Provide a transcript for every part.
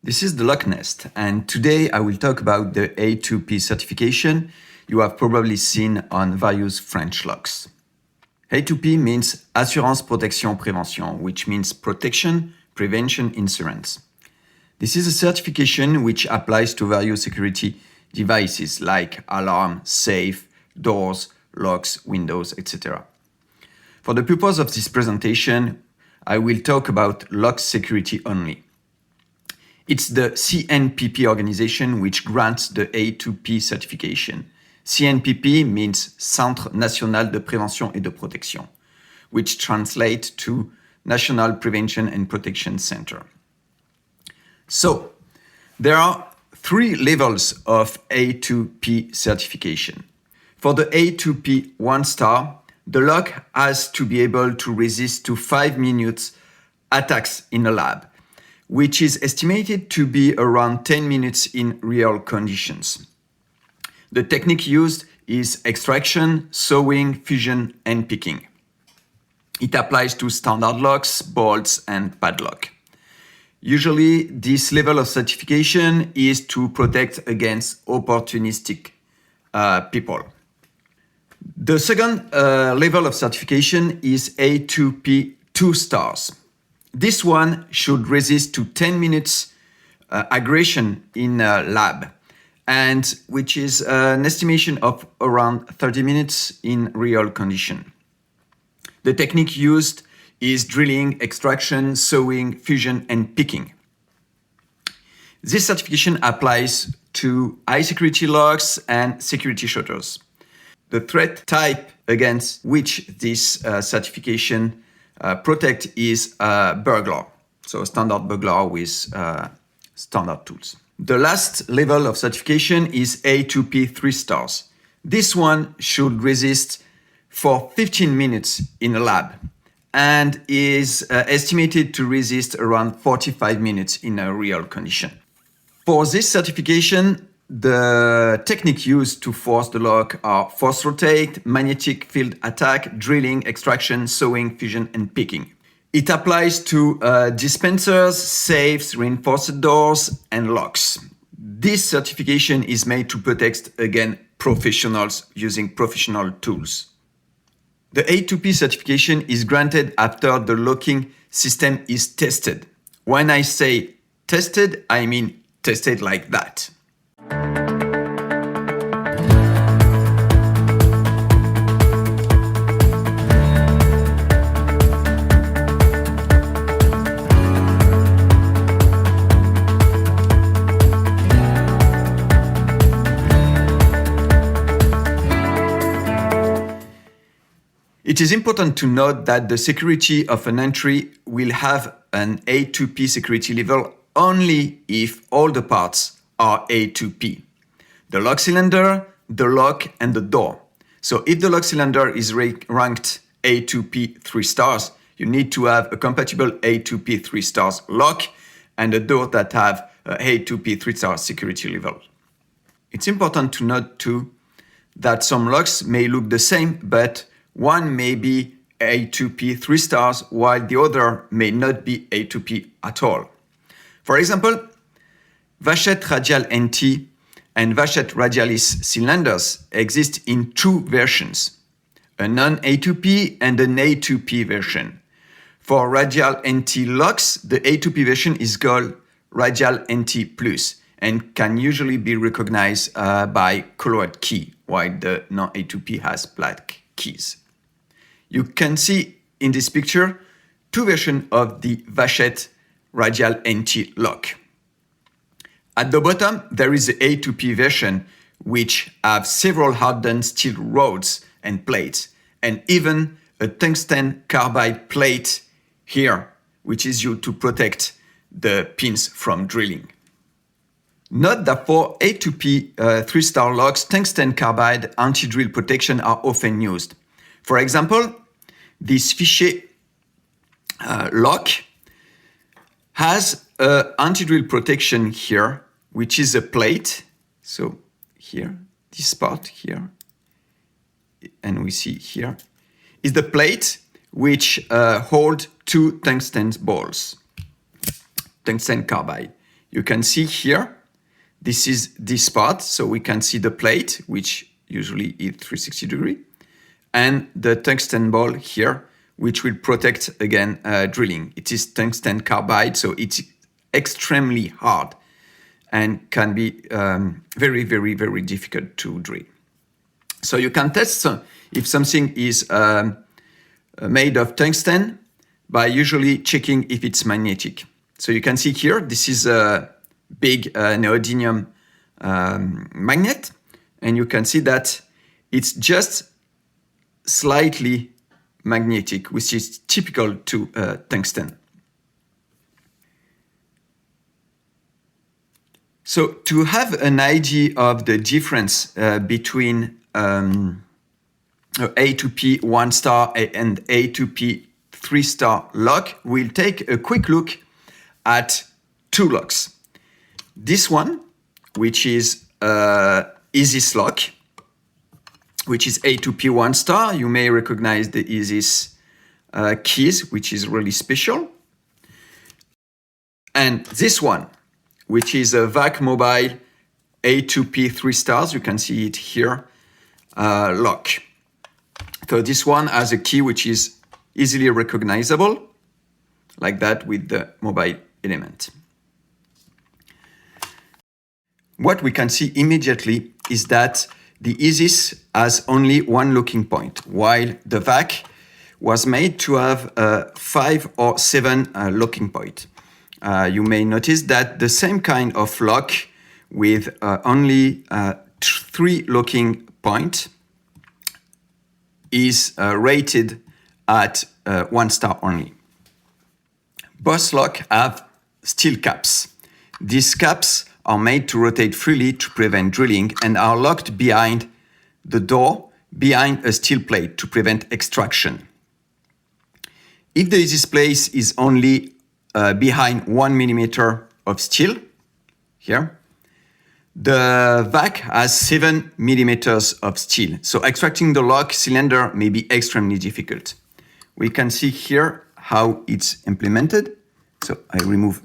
This is the Lock Nest, and today I will talk about the A2P certification you have probably seen on various French locks. A2P means Assurance Protection Prévention, which means protection, prevention, insurance. This is a certification which applies to various security devices like alarm, safe, doors, locks, windows, etc. For the purpose of this presentation, I will talk about lock security only. It's the CNPP organization which grants the A2P certification. CNPP means Centre National de Prévention et de Protection, which translates to National Prevention and Protection Center. So, there are 3 levels of A2P certification. For the A2P 1 star, the lock has to be able to resist to 5 minutes attacks in a lab, which is estimated to be around 10 minutes in real conditions. The technique used is extraction, sewing, fusion, and picking. It applies to standard locks, bolts, and padlock. Usually, this level of certification is to protect against opportunistic people. The second level of certification is A2P 2 stars. This one should resist to 10 minutes aggression in a lab, and which is an estimation of around 30 minutes in real condition. The technique used is drilling, extraction, sewing, fusion, and picking. This certification applies to high security locks and security shutters. The threat type against which this certification protect is a burglar, so a standard burglar with standard tools. The last level of certification is A2P 3 stars. This one should resist for 15 minutes in a lab and is estimated to resist around 45 minutes in a real condition. For this certification, the technique used to force the lock are force rotate, magnetic field attack, drilling, extraction, sewing, fusion, and picking. It applies to dispensers, safes, reinforced doors, and locks. This certification is made to protect against professionals using professional tools. The A2P certification is granted after the locking system is tested. When I say tested, I mean tested like that. It is important to note that the security of an entry will have an A2P security level only if all the parts are A2P. The lock cylinder, the lock, and the door. So if the lock cylinder is ranked A2P 3 stars, you need to have a compatible A2P 3 stars lock and a door that have A2P 3 star security level. It's important to note too that some locks may look the same, but one may be A2P 3 stars while the other may not be A2P at all. For example, Vachette Radial NT and Vachette Radialis cylinders exist in 2 versions, a non-A2P and an A2P version. For Radial NT locks, the A2P version is called Radial NT Plus and can usually be recognized by colored key, while the non-A2P has black keys. You can see in this picture 2 versions of the Vachette Radial NT lock. At the bottom, there is the A2P version, which have several hardened steel rods and plates, and even a tungsten carbide plate here, which is used to protect the pins from drilling. Note that for A2P 3-star locks, tungsten carbide anti-drill protection are often used. For example, this Fichet lock has an anti-drill protection here, which is a plate. So here, this part here, and we see here, is the plate which hold 2 tungsten balls, tungsten carbide. you can see here, this is this part. So we can see the plate, which usually is 360 degree, and the tungsten ball here, which will protect again drilling. It is tungsten carbide, so it's extremely hard and can be very, very, very difficult to drill. So you can test if something is made of tungsten by usually checking if it's magnetic. So you can see here, this is a big neodymium magnet, and you can see that it's just slightly magnetic, which is typical to tungsten. So to have an idea of the difference between A2P 1-star and A2P 3-star lock, we'll take a quick look at two locks. This one, which is ISIS lock, which is A2P 1-star. You may recognize the ISIS keys, which is really special. And this one, which is a VAC mobile A2P 3 stars. You can see it here, lock. So this one has a key which is easily recognizable, like that with the mobile element. What we can see immediately is that the ISIS has only one locking point, while the VAC was made to have 5 or 7 locking points. You may notice that the same kind of lock with only 3 locking points is rated at 1 star only. Both locks have steel caps. These caps are made to rotate freely to prevent drilling and are locked behind the door, behind a steel plate to prevent extraction. If the ISIS plate is only behind 1 millimeter of steel, here, the VAC has 7 millimeters of steel. So extracting the lock cylinder may be extremely difficult. We can see here how it's implemented. So I remove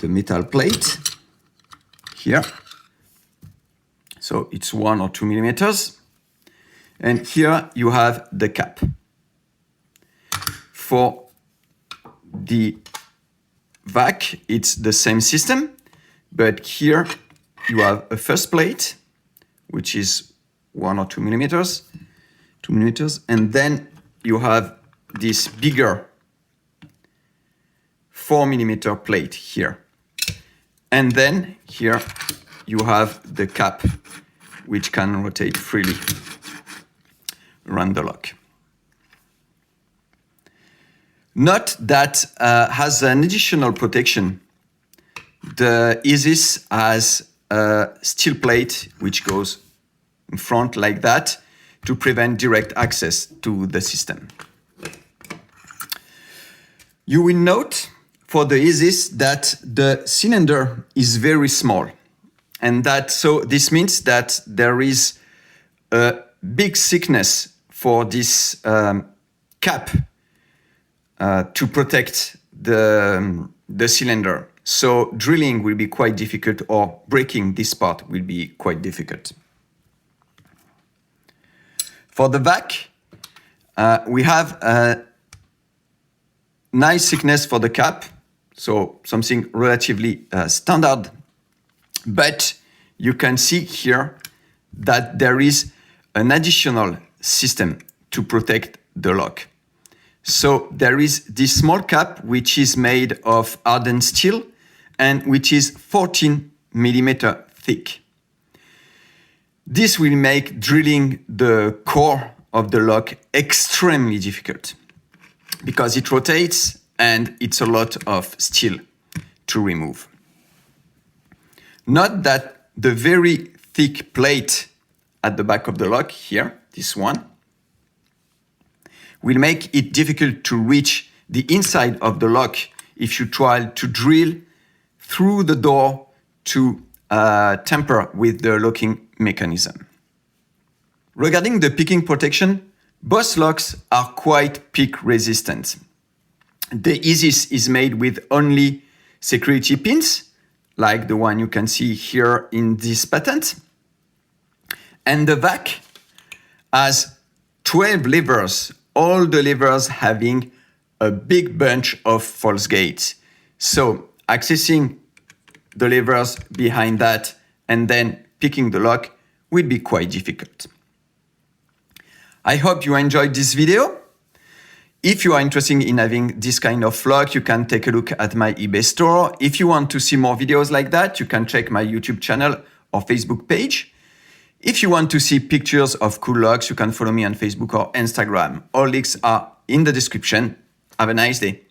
the metal plate here. So it's 1 or 2 millimeters. And here you have the cap. For the VAC, it's the same system, but here you have a first plate, which is 1 or 2 millimeters, and then you have this bigger 4 millimeter plate here. And then here you have the cap, which can rotate freely around the lock. Note that has an additional protection. The ISIS has a steel plate which goes in front like that to prevent direct access to the system. You will note for the ISIS that the cylinder is very small, and that so this means that there is a big thickness for this cap to protect the cylinder. So drilling will be quite difficult, or breaking this part will be quite difficult. For the VAC, we have a nice thickness for the cap, so something relatively standard. But you can see here that there is an additional system to protect the lock. So there is this small cap which is made of hardened steel and which is 14 millimeter thick. This will make drilling the core of the lock extremely difficult because it rotates and it's a lot of steel to remove. Note that the very thick plate at the back of the lock here, this one, will make it difficult to reach the inside of the lock if you try to drill through the door to tamper with the locking mechanism. Regarding the picking protection, both locks are quite peak resistant. The ISIS is made with only security pins, like the one you can see here in this patent. And the vac has 12 levers, all the levers having a big bunch of false gates. So accessing the levers behind that and then picking the lock will be quite difficult. I hope you enjoyed this video. If you are interested in having this kind of lock, you can take a look at my eBay store. If you want to see more videos like that, you can check my YouTube channel or Facebook page. If you want to see pictures of cool locks, you can follow me on Facebook or Instagram. All links are in the description. Have a nice day.